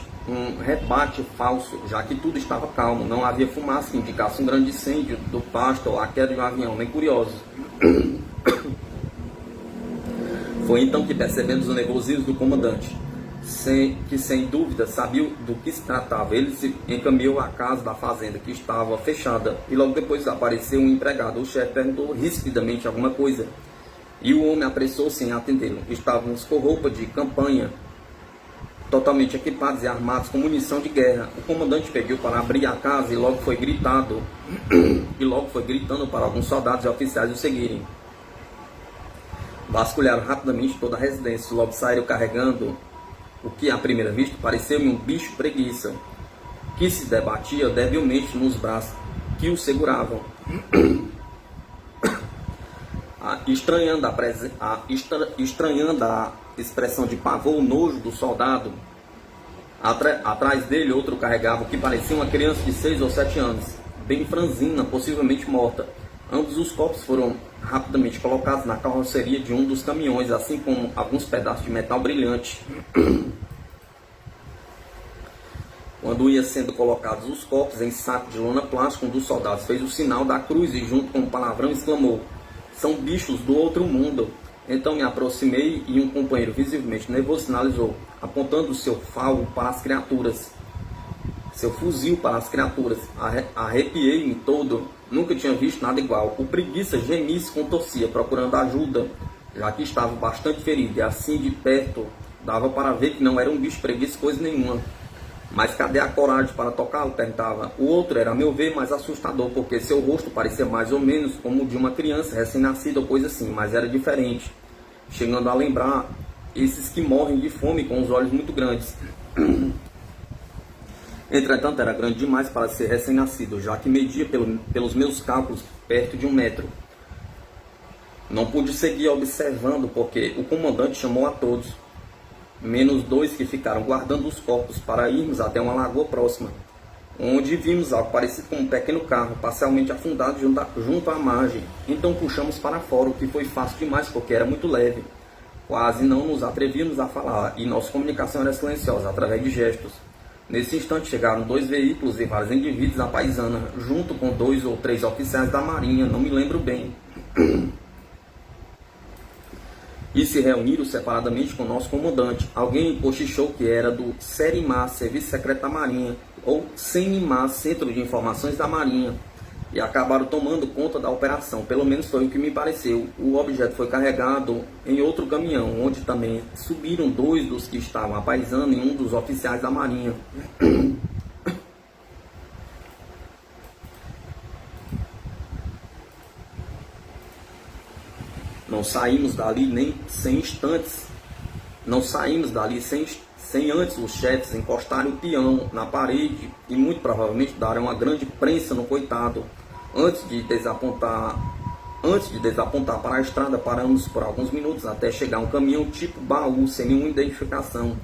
falso, já que tudo estava calmo, não havia fumaça que indicasse um grande incêndio do pasto ou a queda de um avião, nem curiosos. Foi então que percebemos o nervosismo do comandante, que sem dúvida sabia do que se tratava. Ele se encaminhou à casa da fazenda, que estava fechada, e logo depois apareceu um empregado. O chefe perguntou rispidamente alguma coisa, e o homem apressou-se em atendê-lo. Estávamos com roupa de campanha, totalmente equipados e armados com munição de guerra. O comandante pediu para abrir a casa e logo foi gritando para alguns soldados e oficiais o seguirem. Vasculharam rapidamente toda a residência, logo saíram carregando o que à primeira vista pareceu-me um bicho preguiça, que se debatia debilmente nos braços que o seguravam. Estranhando a expressão de pavor ou nojo do soldado, atrás dele outro carregava o que parecia uma criança de 6 ou 7 anos, bem franzina, possivelmente morta. Ambos os corpos foram rapidamente colocados na carroceria de um dos caminhões, assim como alguns pedaços de metal brilhante. Quando ia sendo colocados os corpos em saco de lona plástica, um dos soldados fez o sinal da cruz e, junto com um palavrão, exclamou: "São bichos do outro mundo." Então me aproximei e um companheiro, visivelmente nervoso, sinalizou, apontando seu fuzil para as criaturas. Arrepiei-me todo, nunca tinha visto nada igual. O preguiça gemia e se contorcia, procurando ajuda, já que estava bastante ferido, e assim de perto dava para ver que não era um bicho preguiça coisa nenhuma. "Mas cadê a coragem para tocá-lo?" perguntava. O outro era, a meu ver, mais assustador, porque seu rosto parecia mais ou menos como o de uma criança recém-nascida ou coisa assim, mas era diferente, chegando a lembrar esses que morrem de fome com os olhos muito grandes. Entretanto, era grande demais para ser recém-nascido, já que media, pelos meus cálculos, perto de 1 metro. Não pude seguir observando, porque o comandante chamou a todos, menos 2 que ficaram guardando os corpos, para irmos até uma lagoa próxima, onde vimos algo parecido com um pequeno carro, parcialmente afundado junto à margem. Então puxamos para fora, o que foi fácil demais, porque era muito leve. Quase não nos atrevíamos a falar, e nossa comunicação era silenciosa, através de gestos. Nesse instante chegaram 2 veículos e vários indivíduos à paisana, junto com 2 ou 3 oficiais da marinha, não me lembro bem, e se reuniram separadamente com o nosso comandante. Alguém cochichou que era do SERIMAR, Serviço Secreto da Marinha, ou CENIMAR, Centro de Informações da Marinha. e acabaram tomando conta da operação. Pelo menos foi o que me pareceu. O objeto foi carregado em outro caminhão, onde também subiram 2 dos que estavam apaisando e um dos oficiais da Marinha. Não saímos dali nem sem instantes. Não saímos dali sem antes os chefes encostarem o peão na parede e muito provavelmente darem uma grande prensa no coitado. Antes de desapontar para a estrada, paramos por alguns minutos até chegar um caminhão tipo baú sem nenhuma identificação,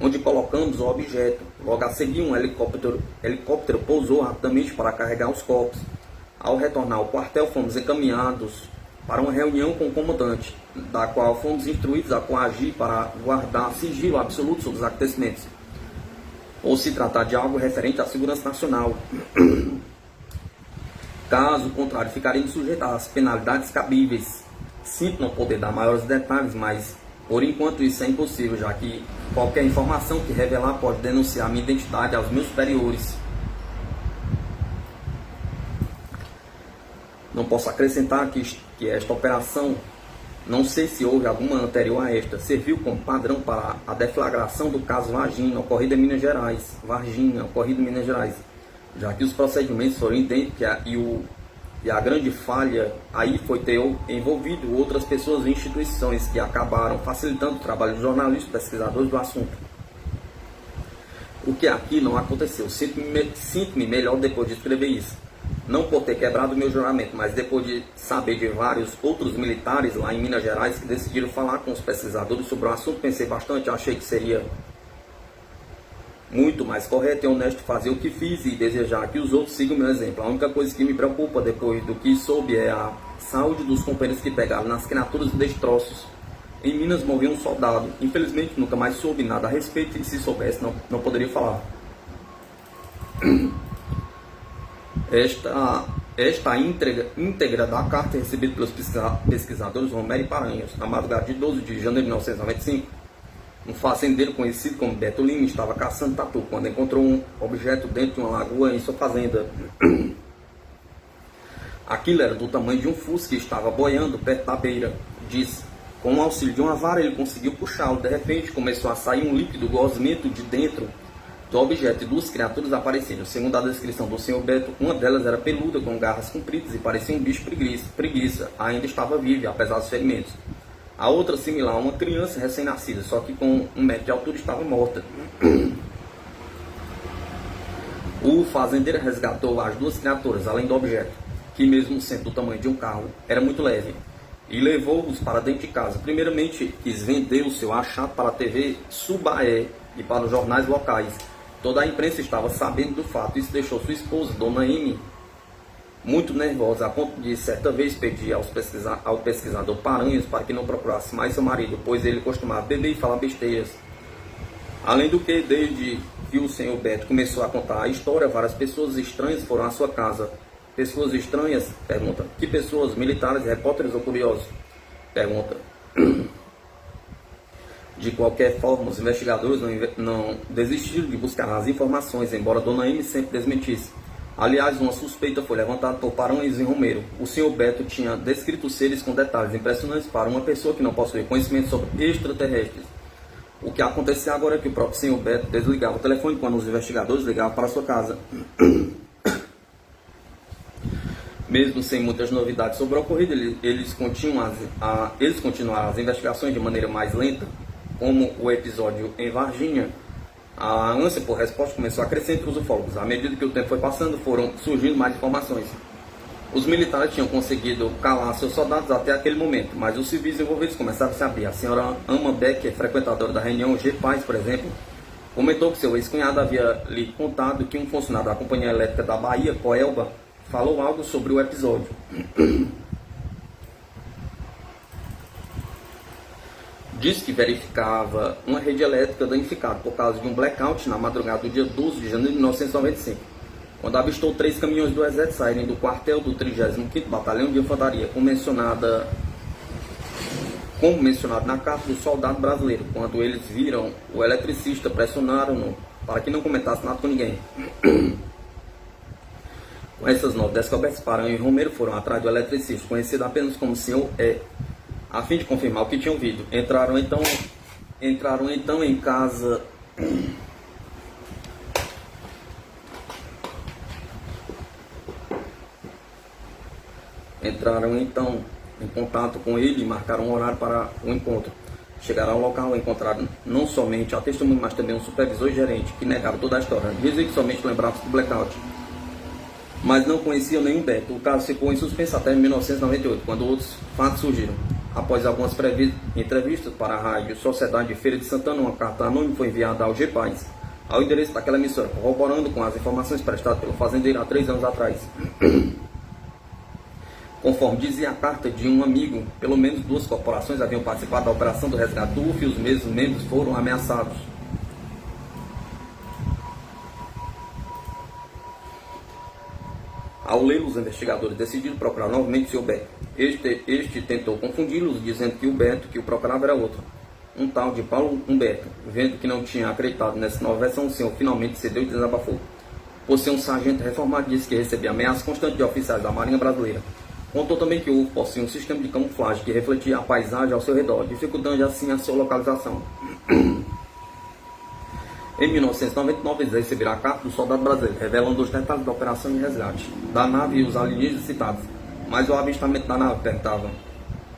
onde colocamos o objeto. Logo a seguir um helicóptero pousou rapidamente para carregar os corpos. Ao retornar ao quartel, fomos encaminhados para uma reunião com o comandante, da qual fomos instruídos a coagir para guardar sigilo absoluto sobre os acontecimentos, ou se tratar de algo referente à segurança nacional. Caso contrário, ficaremos sujeitos às penalidades cabíveis. Sinto não poder dar maiores detalhes, mas por enquanto isso é impossível, já que qualquer informação que revelar pode denunciar minha identidade aos meus superiores. Não posso acrescentar que esta operação, não sei se houve alguma anterior a esta, serviu como padrão para a deflagração do caso Varginha, ocorrido em Minas Gerais, já que os procedimentos foram idênticos e a grande falha aí foi ter envolvido outras pessoas e instituições que acabaram facilitando o trabalho de jornalistas e pesquisadores do assunto. O que aqui não aconteceu. Sinto-me melhor depois de escrever isso. Não por ter quebrado o meu juramento, mas depois de saber de vários outros militares lá em Minas Gerais que decidiram falar com os pesquisadores sobre o assunto, pensei bastante, achei que seria muito mais correto e honesto fazer o que fiz e desejar que os outros sigam o meu exemplo. A única coisa que me preocupa depois do que soube é a saúde dos companheiros que pegaram nas criaturas e destroços. Em Minas morreu um soldado. Infelizmente nunca mais soube nada a respeito e se soubesse não poderia falar. Esta íntegra da carta recebida pelos pesquisadores Romero e Paranhos, na madrugada de 12 de janeiro de 1995, um fazendeiro conhecido como Beto Lima estava caçando tatu quando encontrou um objeto dentro de uma lagoa em sua fazenda. Aquilo era do tamanho de um fusca e estava boiando perto da beira. Disse, com o auxílio de uma vara ele conseguiu puxá-lo. De repente começou a sair um líquido gosmento de dentro do objeto e 2 criaturas apareceram. Segundo a descrição do Sr. Beto, uma delas era peluda, com garras compridas e parecia um bicho preguiça. Ainda estava viva, apesar dos ferimentos. A outra, similar a uma criança recém-nascida, só que com 1 metro de altura, estava morta. O fazendeiro resgatou as 2 criaturas, além do objeto, que mesmo sendo do tamanho de um carro, era muito leve, e levou-os para dentro de casa. Primeiramente, quis vender o seu achado para a TV Subaé e para os jornais locais. Toda a imprensa estava sabendo do fato. Isso deixou sua esposa, Dona M, muito nervosa, a ponto de certa vez pedir ao pesquisador Paranhos para que não procurasse mais seu marido, pois ele costumava beber e falar besteiras. Além do que, desde que o Sr. Beto começou a contar a história, várias pessoas estranhas foram à sua casa. Pessoas estranhas? Pergunta. Que pessoas? Militares, repórteres ou curiosos? Pergunta. De qualquer forma, os investigadores não desistiram de buscar as informações, embora Dona M sempre desmentisse. Aliás, uma suspeita foi levantada por Paranhos e Romero. O Sr. Beto tinha descrito os seres com detalhes impressionantes para uma pessoa que não possui conhecimento sobre extraterrestres. O que acontecia agora é que o próprio Sr. Beto desligava o telefone quando os investigadores ligavam para sua casa. Mesmo sem muitas novidades sobre o ocorrido, eles continuaram as investigações de maneira mais lenta, como o episódio em Varginha. A ânsia por resposta começou a crescer entre os ufólogos. À medida que o tempo foi passando, foram surgindo mais informações. Os militares tinham conseguido calar seus soldados até aquele momento, mas os civis envolvidos começaram a se abrir. A senhora Ama Becker, frequentadora da reunião G Paz, por exemplo, comentou que seu ex-cunhado havia lhe contado que um funcionário da Companhia Elétrica da Bahia, Coelba, falou algo sobre o episódio. Disse que verificava uma rede elétrica danificada por causa de um blackout na madrugada do dia 12 de janeiro de 1995, quando avistou 3 caminhões do Exército saírem do quartel do 35º Batalhão de Infantaria, como mencionado na carta do soldado brasileiro. Quando eles viram o eletricista, pressionaram-no para que não comentasse nada com ninguém. Com essas novas descobertas, Paranhos e Romero foram atrás do eletricista, conhecido apenas como Sr. E, a fim de confirmar o que tinham ouvido. Entraram então em casa. Entraram então em contato com ele e marcaram um horário para o encontro. Chegaram ao local e encontraram não somente a testemunha, mas também um supervisor e gerente, que negaram toda a história. Dizem que somente lembravam-se do blackout, mas não conheciam nenhum Beto. O caso ficou em suspenso até 1998, quando outros fatos surgiram. Após algumas entrevistas para a rádio Sociedade de Feira de Santana, uma carta anônima foi enviada ao G-Paz, ao endereço daquela emissora, corroborando com as informações prestadas pelo fazendeiro há 3 anos atrás. Conforme dizia a carta de um amigo, pelo menos 2 corporações haviam participado da operação do resgate do UF e os mesmos membros foram ameaçados. Ao ler, os investigadores decidiram procurar novamente o Sr. Beto. Este tentou confundi-los, dizendo que o Beto que o procurava era outro, um tal de Paulo Humberto. Vendo que não tinha acreditado nessa nova versão, o senhor finalmente cedeu e desabafou. Por ser um sargento reformado, disse que recebia ameaças constantes de oficiais da Marinha Brasileira. Contou também que o UF possuía um sistema de camuflagem que refletia a paisagem ao seu redor, dificultando assim a sua localização. Em 1999, eles receberam a carta do soldado brasileiro, revelando os detalhes da operação de resgate da nave e os alienígenas citados. Mas o avistamento da nave perguntava.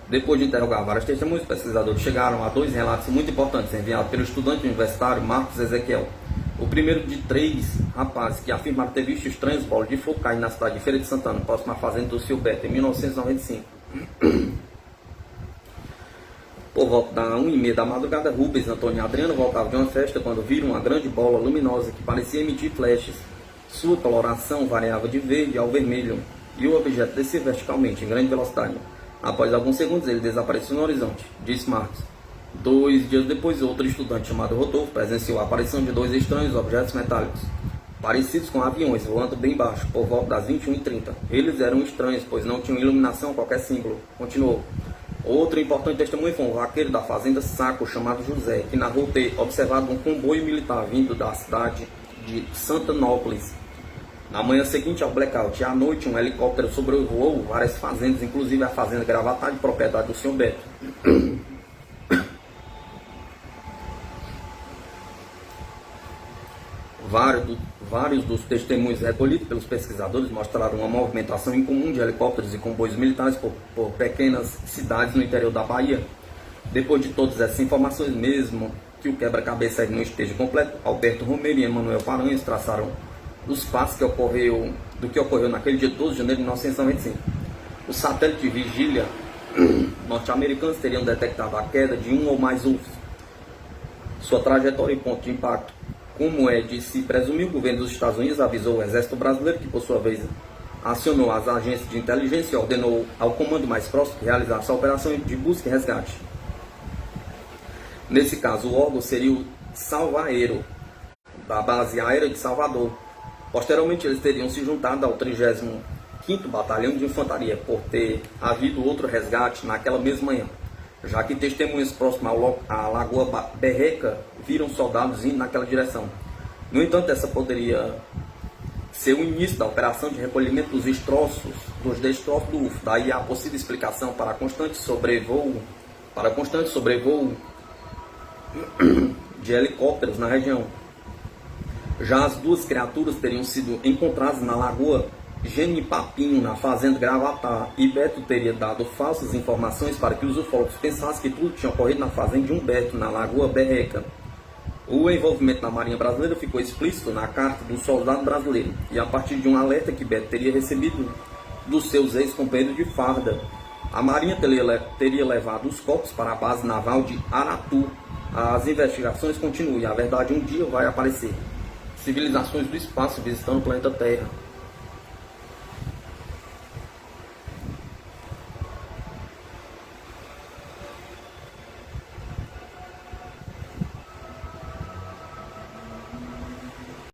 Depois de interrogar várias testemunhas, os pesquisadores chegaram a 2 relatos muito importantes enviados pelo estudante universitário Marcos Ezequiel. O primeiro de 3 rapazes que afirmaram ter visto estranhos bolas de fogo cair na cidade de Feira de Santana, próxima à fazenda do Sr. Beto, em 1995. Por volta da 1h30 da madrugada, Rubens, Antônio e Adriano voltavam de uma festa quando viram uma grande bola luminosa que parecia emitir flechas. Sua coloração variava de verde ao vermelho e o objeto descia verticalmente, em grande velocidade. Após alguns segundos, ele desapareceu no horizonte, disse Marcos. 2 dias depois, outro estudante chamado Rodolfo presenciou a aparição de 2 estranhos objetos metálicos, parecidos com aviões, voando bem baixo, por volta das 21h30. Eles eram estranhos, pois não tinham iluminação a qualquer símbolo. Continuou. Outro importante testemunho foi um vaqueiro da fazenda Saco, chamado José, que narrou ter observado um comboio militar vindo da cidade de Santanópolis. Na manhã seguinte ao blackout e à noite, um helicóptero sobrevoou várias fazendas, inclusive a fazenda Gravatar, de propriedade do Sr. Beto. Vários dos testemunhos recolhidos pelos pesquisadores mostraram uma movimentação incomum de helicópteros e comboios militares por pequenas cidades no interior da Bahia. Depois de todas essas informações, mesmo que o quebra-cabeça não esteja completo, Alberto Romero e Emanuel Paranhos traçaram os fatos do que ocorreu naquele dia 12 de janeiro de 1995. Os satélites de vigília norte-americanos teriam detectado a queda de um ou mais UFOs. Sua trajetória e ponto de impacto. Como é de se presumir, o governo dos Estados Unidos avisou o Exército Brasileiro, que por sua vez acionou as agências de inteligência e ordenou ao comando mais próximo que realizasse a operação de busca e resgate. Nesse caso, o órgão seria o Salvaero, da base aérea de Salvador. Posteriormente, eles teriam se juntado ao 35º Batalhão de Infantaria, por ter havido outro resgate naquela mesma manhã, já que testemunhas próximas à Lagoa Berreca viram soldados indo naquela direção. No entanto, essa poderia ser o início da operação de recolhimento dos destroços do UFO. Daí a possível explicação para constante sobrevoo de helicópteros na região. Já as 2 criaturas teriam sido encontradas na Lagoa Genipapinho, na fazenda Gravatar, e Beto teria dado falsas informações para que os ufólogos pensassem que tudo tinha ocorrido na fazenda de Humberto, na Lagoa Berreca. O envolvimento na Marinha Brasileira ficou explícito na carta do soldado brasileiro, e a partir de um alerta que Beto teria recebido dos seus ex-companheiros de farda. A Marinha teria levado os corpos para a base naval de Aratu. As investigações continuam e a verdade um dia vai aparecer. Civilizações do espaço visitando o planeta Terra.